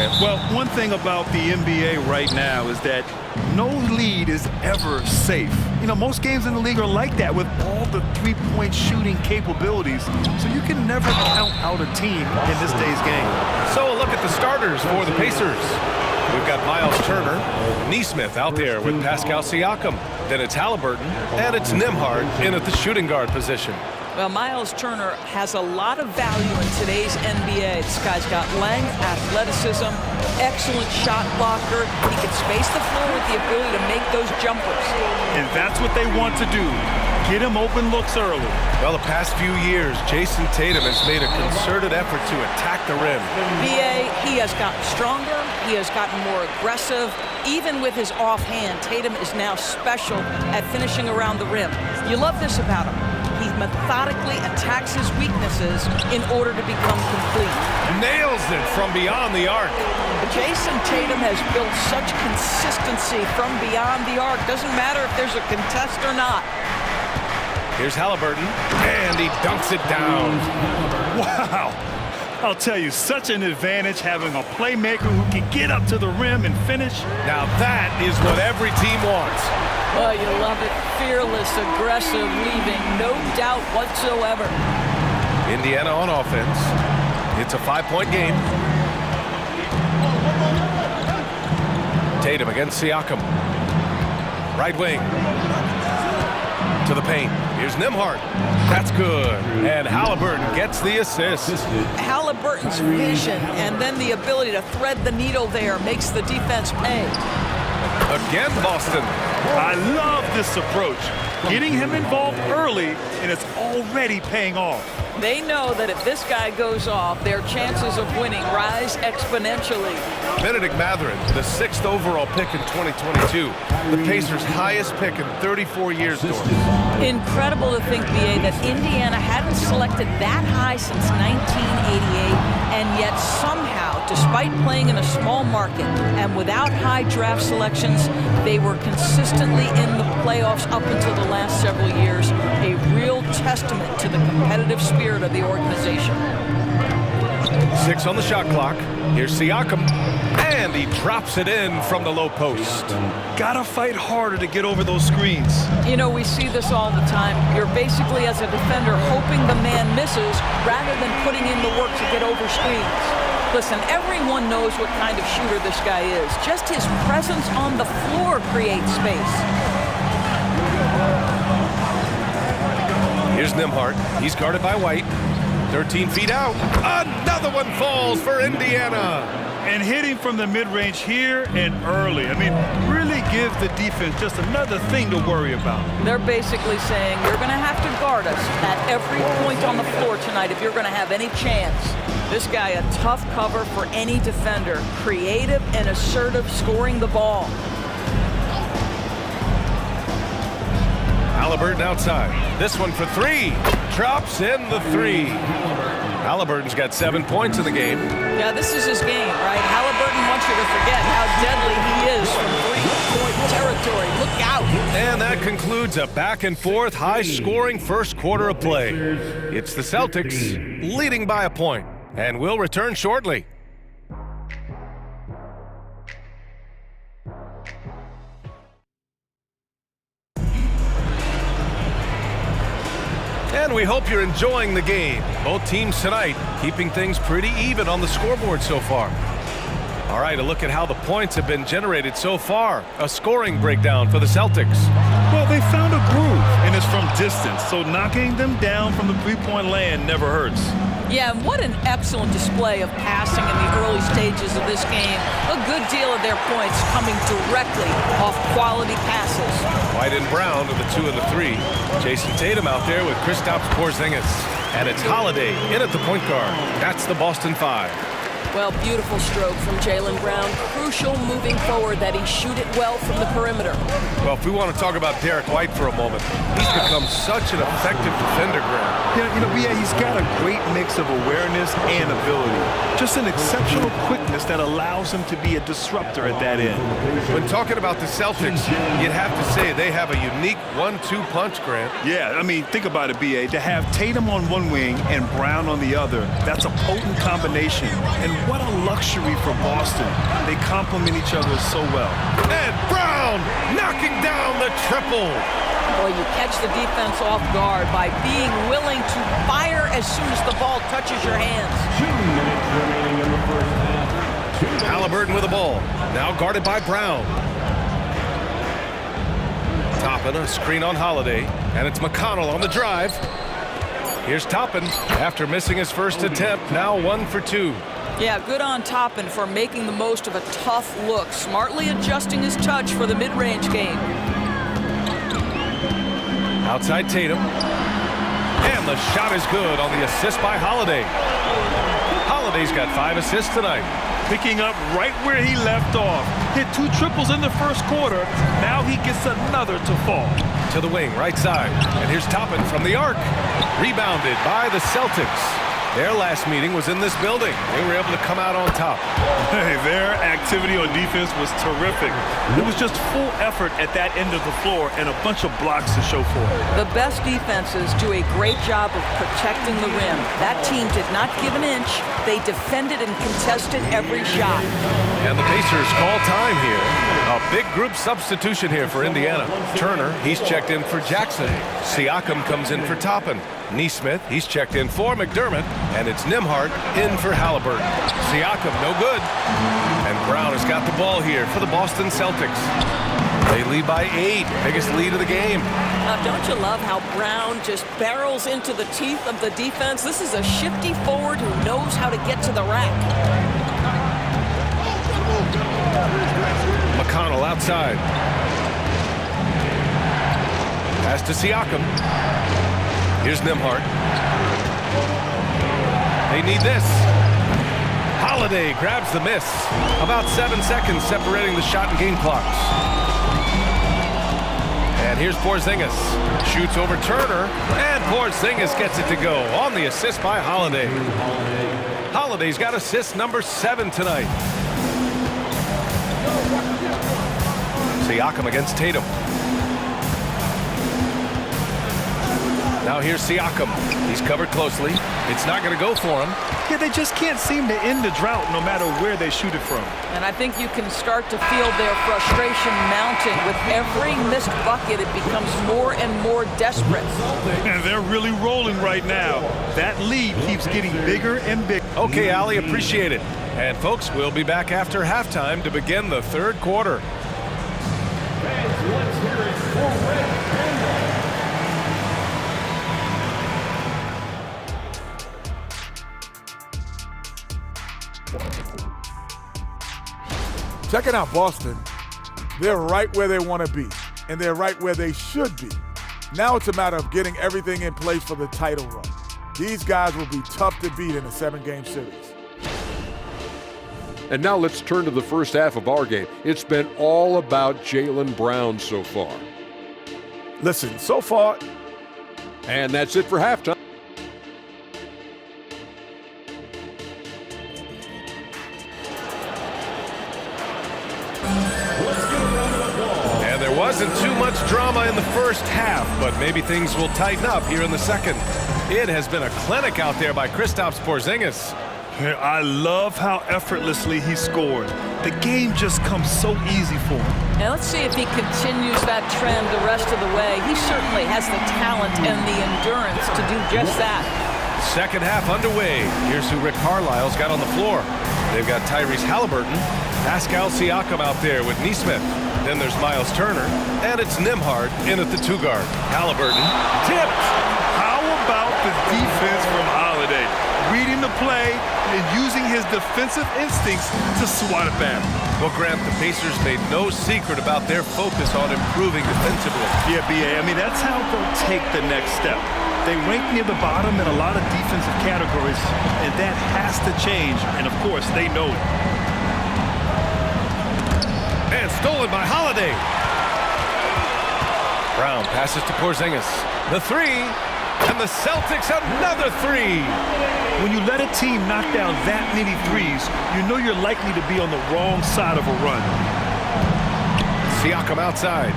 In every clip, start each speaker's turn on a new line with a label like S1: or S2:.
S1: champ.
S2: Well, one thing about the NBA right now is that no lead is ever safe. You know, most games in the league are like that with all the three-point shooting capabilities. So you can never count out a team in this day's game.
S1: So a look at the starters for the Pacers. We've got Miles Turner, Neesmith out there with Pascal Siakam. Then it's Halliburton, and it's Nembhard in at the shooting guard position.
S3: Well, Miles Turner has a lot of value in today's NBA. This guy's got length, athleticism, excellent shot blocker. He can space the floor with the ability to make those jumpers.
S2: And that's what they want to do. Get him open looks early.
S1: Well, the past few years, Jason Tatum has made a concerted effort to attack the rim.
S3: BA, he has gotten stronger. He has gotten more aggressive. Even with his offhand, Tatum is now special at finishing around the rim. You love this about him. He methodically attacks his weaknesses in order to become complete.
S1: Nails it from beyond the arc.
S3: Jason Tatum has built such consistency from beyond the arc. Doesn't matter if there's a contest or not.
S1: Here's Halliburton, and he dunks it down.
S2: Wow. I'll tell you, such an advantage having a playmaker who can get up to the rim and finish.
S1: Now that is what every team wants.
S3: Oh, you love it. Fearless, aggressive, leaving no doubt whatsoever.
S1: Indiana on offense. It's a 5-point game. Tatum against Siakam. Right wing. To the paint. Here's Nembhard. That's good. And Halliburton gets the assist.
S3: Halliburton's vision and then the ability to thread the needle there makes the defense pay.
S1: Again, Boston.
S2: I love this approach. Getting him involved early, and it's already paying off.
S3: They know that if this guy goes off, their chances of winning rise exponentially.
S1: Benedict Mathurin, the 6th overall pick in 2022. The Pacers' highest pick in 34 years, North.
S3: Incredible to think, BA, that Indiana hadn't selected that high since 1988, and yet somehow, despite playing in a small market and without high draft selections, they were consistently in the playoffs up until the last several years. A real testament to the competitive spirit of the organization.
S1: 6 on the shot clock. Here's Siakam, and he drops it in from the low post.
S2: Gotta fight harder to get over those screens.
S3: You know, we see this all the time. You're basically, as a defender, hoping the man misses rather than putting in the work to get over screens. Listen, everyone knows what kind of shooter this guy is. Just his presence on the floor creates space.
S1: Here's Nembhard. He's guarded by White. 13 feet out. Another one falls for Indiana.
S2: And hitting from the mid-range here and early. I mean, really gives the defense just another thing to worry about.
S3: They're basically saying, you're going to have to guard us at every point on the floor tonight if you're going to have any chance. This guy, a tough cover for any defender. Creative and assertive, scoring the ball.
S1: Halliburton outside. This one for 3. Drops in the 3. Halliburton's got 7 points in the game.
S3: Yeah, this is his game, right? Halliburton wants you to forget how deadly he is from three-point territory. Look out.
S1: And that concludes a back-and-forth, high-scoring first quarter of play. It's the Celtics leading by a point, and we'll return shortly. And we hope you're enjoying the game. Both teams tonight keeping things pretty even on the scoreboard so far. All right, a look at how the points have been generated so far. A scoring breakdown for the Celtics.
S2: Well, they found a groove, and it's from distance, so knocking them down from the three-point land never hurts.
S3: Yeah, and what an excellent display of passing in the early stages of this game. A good deal of their points coming directly off quality passes.
S1: White and Brown are the 2 and the 3. Jason Tatum out there with Kristaps Porzingis. And it's Holiday in at the point guard. That's the Boston 5.
S3: Well, beautiful stroke from Jaylen Brown. Crucial moving forward that he shoot it well from the perimeter.
S1: Well, if we want to talk about Derek White for a moment, he's become such an effective defender, Graham.
S2: Yeah, he's got a great mix of awareness and ability. Just an exceptional quickness that allows him to be a disruptor at that end.
S1: When talking about the Celtics, you'd have to say they have a unique 1-2 punch, Grant.
S2: Yeah, I mean, think about it, B.A. To have Tatum on one wing and Brown on the other, that's a potent combination. And What a luxury for Boston. They complement each other so well.
S1: And Brown knocking down the triple.
S3: Well, you catch the defense off guard by being willing to fire as soon as the ball touches your hands.
S4: 2 minutes remaining in the first half.
S1: Halliburton with the ball. Now guarded by Brown. Toppin, a screen on Holiday. And it's McConnell on the drive. Here's Toppin after missing his first attempt. Now 1 for 2.
S3: Yeah, good on Toppin for making the most of a tough look. Smartly adjusting his touch for the mid-range game.
S1: Outside Tatum. And the shot is good on the assist by Holiday. Holiday's got 5 assists tonight.
S2: Picking up right where he left off. Hit 2 triples in the first quarter. Now he gets another to fall.
S1: To the wing, right side. And here's Toppin from the arc. Rebounded by the Celtics. Their last meeting was in this building. They were able to come out on top.
S2: Hey, their activity on defense was terrific. It was just full effort at that end of the floor and a bunch of blocks to show for it.
S3: The best defenses do a great job of protecting the rim. That team did not give an inch. They defended and contested every shot.
S1: And the Pacers call time here. A big group substitution here for Indiana. Turner, he's checked in for Jackson. Siakam comes in for Toppin. Nesmith, he's checked in for McDermott. And it's Nembhard in for Halliburton. Siakam, no good. And Brown has got the ball here for the Boston Celtics. They lead by 8, biggest lead of the game.
S3: Now, don't you love how Brown just barrels into the teeth of the defense? This is a shifty forward who knows how to get to the rack.
S1: McConnell outside. Pass to Siakam. Here's Nembhard. They need this. Holiday grabs the miss. About 7 seconds separating the shot and game clocks. And here's Porzingis. Shoots over Turner. And Porzingis gets it to go on the assist by Holiday. Holiday's got assist number 7 tonight. Siakam against Tatum. Now here's Siakam. He's covered closely. It's not going to go for him.
S2: Yeah, they just can't seem to end the drought no matter where they shoot it from.
S3: And I think you can start to feel their frustration mounting. With every missed bucket, it becomes more and more desperate.
S2: And they're really rolling right now. That lead keeps getting bigger and bigger.
S1: Okay, Ali, appreciate it. And folks, we'll be back after halftime to begin the third quarter.
S4: Fans, let's hear it for Red.
S5: Checking out Boston. They're right where they want to be, and they're right where they should be. Now it's a matter of getting everything in place for the title run. These guys will be tough to beat in a 7-game series.
S6: And now let's turn to the first half of our game. It's been all about Jaylen Brown so far.
S5: Listen, so far,
S6: And that's it for halftime.
S1: And there wasn't too much drama in the first half, but maybe things will tighten up here in the second. It has been a clinic out there by Kristaps Porzingis.
S2: I love how effortlessly he scored. The game just comes so easy for him.
S3: Now let's see if he continues that trend the rest of the way. He certainly has the talent and the endurance to do just that.
S1: Second half underway. Here's who Rick Carlisle's got on the floor. They've got Tyrese Halliburton, Pascal Siakam out there with Nesmith. Then there's Miles Turner, and it's Nembhard in at the 2-guard. Halliburton tipped.
S2: How about the defense from Holiday? Reading the play and using his defensive instincts to swat it back.
S1: Well, Grant, the Pacers made no secret about their focus on improving defensively.
S2: Yeah, B.A., I mean, that's how they'll take the next step. They rank near the bottom in a lot of defensive categories, and that has to change, and of course, they know it.
S1: And stolen by Holiday. Brown passes to Porzingis. The 3, and the Celtics another 3.
S2: When you let a team knock down that many threes, you know you're likely to be on the wrong side of a run.
S1: Siakam outside.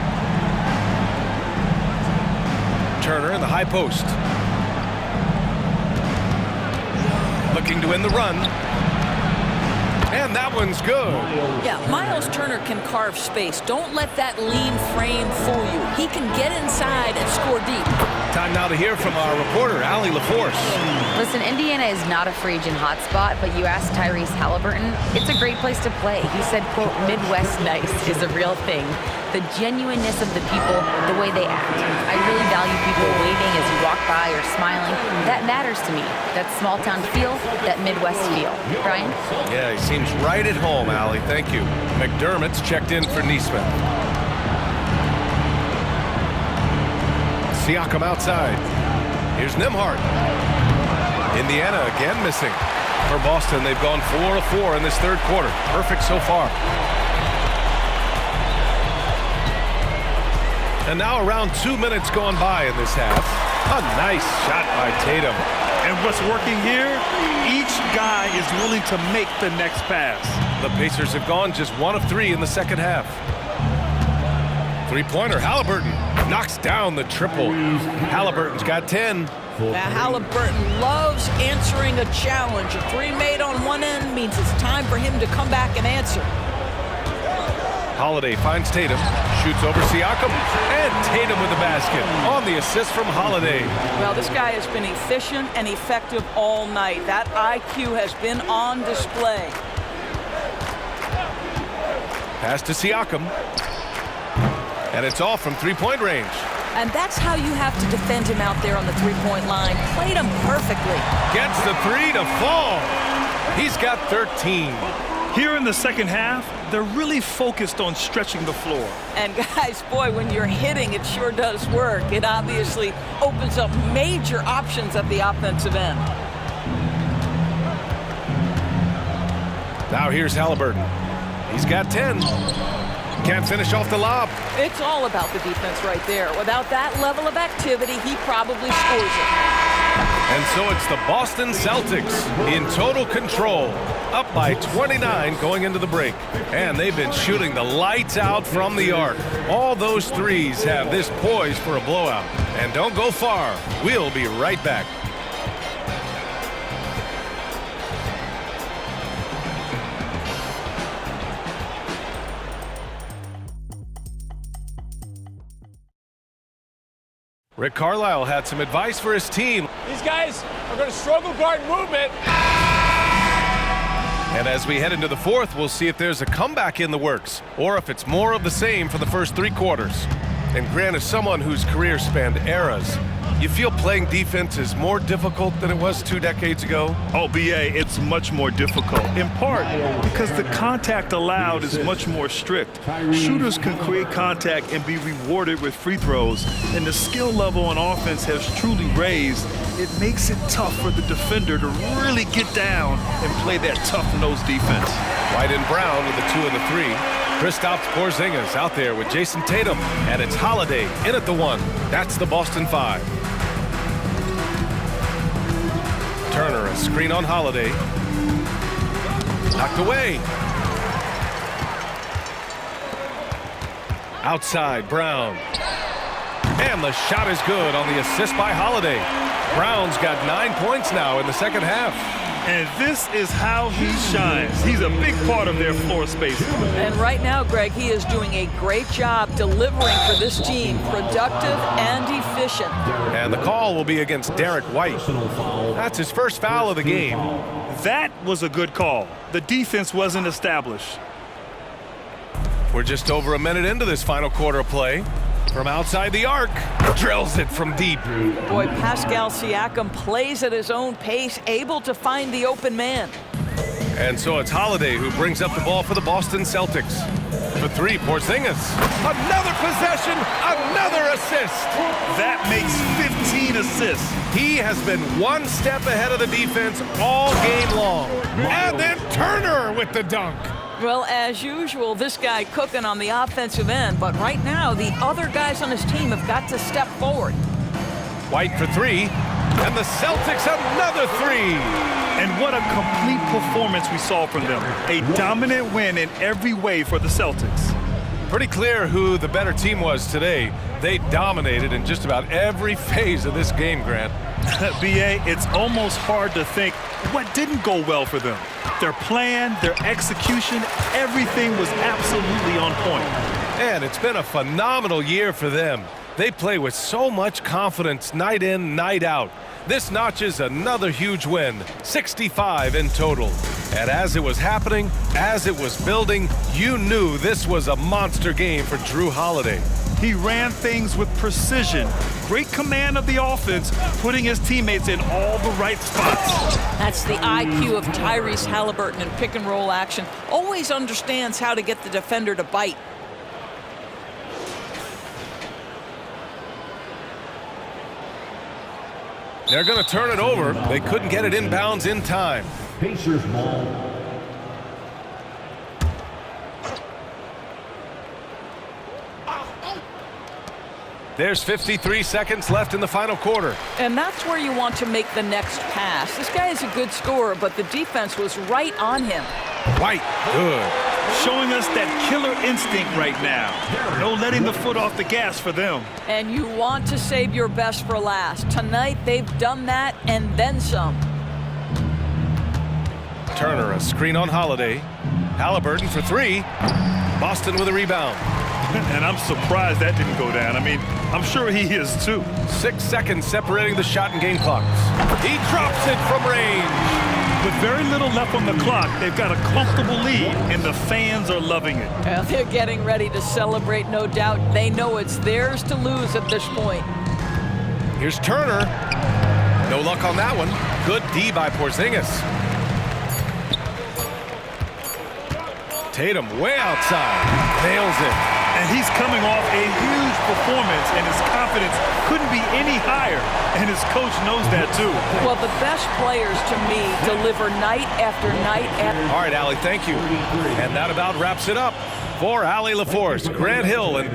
S1: Turner in the high post. Looking to win the run. And that one's good.
S3: Yeah, Miles Turner can carve space. Don't let that lean frame fool you. He can get inside and score deep.
S1: Time now to hear from our reporter, Allie LaForce.
S7: Listen, Indiana is not a free agent hotspot, but you asked Tyrese Halliburton, it's a great place to play. He said, quote, Midwest nice is a real thing. The genuineness of the people, the way they act. I really value people waving as you walk by or smiling. That matters to me. That small town feel, that Midwest feel. Brian?
S1: Yeah, he seems right at home, Allie. Thank you. McDermott's checked in for Neesmith. Siakam outside. Here's Nembhard. Indiana again missing. For Boston, they've gone 4 of 4 in this third quarter. Perfect so far. And now around 2 minutes gone by in this half. A nice shot by Tatum.
S2: And what's working here, each guy is willing to make the next pass.
S1: The Pacers have gone just 1 of 3 in the second half. Three-pointer, Halliburton knocks down the triple. Halliburton's got 10.
S3: Now Halliburton loves answering a challenge. A three made on one end means it's time for him to come back and answer.
S1: Holiday finds Tatum, shoots over Siakam, and Tatum with the basket on the assist from Holiday.
S3: Well, this guy has been efficient and effective all night. That IQ has been on display.
S1: Pass to Siakam. And it's off from three-point range.
S3: And that's how you have to defend him out there on the three-point line. Played him perfectly.
S1: Gets the three to fall. He's got 13.
S2: Here in the second half, they're really focused on stretching the floor.
S3: And guys, boy, when you're hitting, it sure does work. It obviously opens up major options at the offensive end.
S1: Now here's Halliburton. He's got 10. Can't finish off the lob.
S3: It's all about the defense right there. Without that level of activity, he probably scores it.
S1: And so it's the Boston Celtics in total control, up by 29 going into the break. And they've been shooting the lights out from the arc. All those threes have this poised for a blowout. And don't go far. We'll be right back. Rick Carlisle had some advice for his team.
S4: These guys are going to struggle guard movement.
S1: And as we head into the fourth, we'll see if there's a comeback in the works or if it's more of the same for the first 3 quarters. And Grant, as someone whose career spanned eras, you feel playing defense is more difficult than it was 2 decades ago?
S2: Oh, BA, it's much more difficult, in part because the contact allowed is much more strict. Shooters can create contact and be rewarded with free throws, and the skill level on offense has truly raised. It makes it tough for the defender to really get down and play that tough-nosed defense.
S1: White and Brown with the 2 and the 3. Kristaps Porzingis out there with Jason Tatum, and it's Holiday in at the 1. That's the Boston 5. Turner, a screen on Holiday. Knocked away. Outside, Brown. And the shot is good on the assist by Holiday. Brown's got 9 points now in the second half.
S2: And this is how he shines. He's a big part of their floor space.
S3: And right now, Greg, he is doing a great job delivering for this team, productive and efficient.
S1: And the call will be against Derek White. That's his first foul of the game.
S2: That was a good call. The defense wasn't established.
S1: We're just over a minute into this final quarter of play. From outside the arc, drills it from deep.
S3: Boy, Pascal Siakam plays at his own pace, able to find the open man.
S1: And so it's Holiday who brings up the ball for the Boston Celtics. For 3, Porzingis. Another possession, another assist.
S2: That makes 15 assists.
S1: He has been 1 step ahead of the defense all game long. And then Turner with the dunk.
S3: Well, as usual, this guy cooking on the offensive end, but right now the other guys on his team have got to step forward.
S1: White for 3, and the Celtics another 3.
S2: And what a complete performance we saw from them. A dominant win in every way for the Celtics.
S1: Pretty clear who the better team was today. They dominated in just about every phase of this game, Grant.
S2: B.A., it's almost hard to think what didn't go well for them. Their plan, their execution, everything was absolutely on point.
S1: And it's been a phenomenal year for them. They play with so much confidence night in, night out. This notches another huge win, 65 in total. And as it was happening, as it was building, you knew this was a monster game for Drew Holiday.
S2: He ran things with precision, great command of the offense, putting his teammates in all the right spots.
S3: That's the IQ of Tyrese Halliburton in pick and roll action. Always understands how to get the defender to bite.
S1: They're going to turn it over. They couldn't get it inbounds in time.
S4: Pacers ball.
S1: There's 53 seconds left in the final quarter.
S3: And that's where you want to make the next pass. This guy is a good scorer, but the defense was right on him.
S1: White, good.
S2: Showing us that killer instinct right now. No letting the foot off the gas for them.
S3: And you want to save your best for last. Tonight, they've done that and then some.
S1: Turner, a screen on Holiday. Halliburton for three. Boston with a rebound.
S2: And I'm surprised that didn't go down. I mean, I'm sure he is too.
S1: 6 seconds separating the shot and game clocks. He drops it from range.
S2: With very little left on the clock, they've got a comfortable lead, and the fans are loving it.
S3: Well, they're getting ready to celebrate, no doubt. They know it's theirs to lose at this point.
S1: Here's Turner. No luck on that one. Good D by Porzingis. Tatum way outside. Nails it.
S2: And he's coming off a huge performance, and his confidence couldn't be any higher. And his coach knows that, too.
S3: Well, the best players, to me, deliver night after night after...
S1: All right, Allie, thank you. And that about wraps it up. For Allie LaForce, Grant Hill, and...